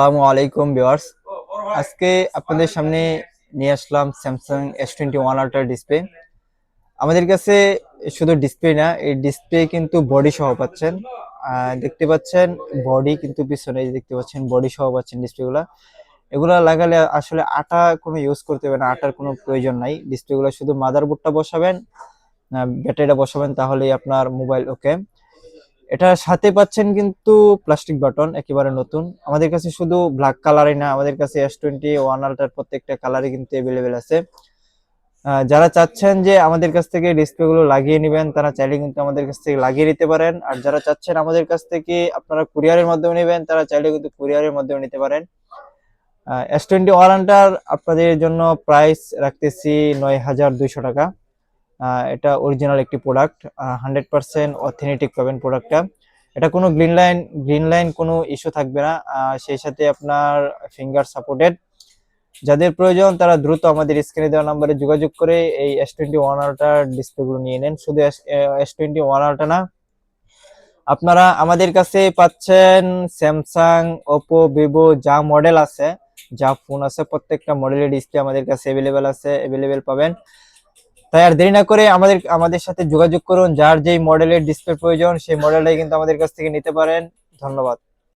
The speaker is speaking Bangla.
আসসালামু আলাইকুম ভিউয়ার্স। আজকে আপনাদের সামনে নিয়ে আসলাম স্যামসাং S21 আল্ট্রা ডিসপ্লে। আমাদের কাছে শুধু ডিসপ্লে না, এই ডিসপ্লে কিন্তু বডি সহ পাচ্ছেন। দেখতে পাচ্ছেন বডি কিন্তু পিছনে এই যে দেখতে পাচ্ছেন বডি সহ পাচ্ছেন ডিসপ্লেগুলা। এগুলা লাগালে আসলে আটা কোনো ইউজ করতে হবে না, আটার কোনো প্রয়োজন নাই। ডিসপ্লেগুলো শুধু মাদারবোর্ডটা বসাবেন, ব্যাটারিটা বসাবেন, তাহলেই আপনার মোবাইল ওকে। এটার সাথে পাচ্ছেন কিন্তু প্লাস্টিক বাটন, একেবারে নতুন। আমাদের কাছে শুধু ব্ল্যাক কালারই না, আমাদের কাছে S21 আল্ট্রার প্রত্যেকটা কালারই কিন্তু অ্যাভেলেবেল আছে। যারা চাচ্ছেন যে আমাদের কাছ থেকে ডিসপ্লে গুলো লাগিয়ে নেবেন, তারা চাইলে কিন্তু আমাদের কাছ থেকে লাগিয়ে নিতে পারেন। আর যারা চাচ্ছেন আমাদের কাছ থেকে আপনারা কুরিয়ারের মাধ্যমে নেবেন, তারা চাইলে কিন্তু কুরিয়ারের মাধ্যমে নিতে পারেন। S21 আল্ট্রার আপনাদের জন্য প্রাইস রাখতেছি 9,200 টাকা। এটা অরিজিনাল একটি প্রোডাক্ট, 100% অথেন্টিক পাবেন প্রোডাক্টটা। এটা কোনো গ্রিন লাইন কোনো ইস্যু থাকবে না। সেই সাথে আপনার ফিঙ্গার সাপোর্টেড। যাদের প্রয়োজন তারা দ্রুত আমাদের স্ক্রিনে দেওয়া নাম্বারে যোগাযোগ করে এই S21 আল্ট্রার ডিসপ্লেগুলো নিয়ে নেন। শুধু S21 আল্ট্রা না, আপনারা আমাদের কাছে পাচ্ছেন স্যামসাং, ওপো, ভিভো, যা মডেল আছে, যা ফোন আছে, প্রত্যেকটা মডেলের ডিসপ্লে আমাদের কাছে অ্যাভেলেবেল পাবেন। তাই আর দেরি না করে আমাদের সাথে যোগাযোগ করুন। যার যেই মডেলের ডিসপ্লে প্রয়োজন সেই মডেলটাই কিন্তু আমাদের কাছ থেকে নিতে পারেন। ধন্যবাদ।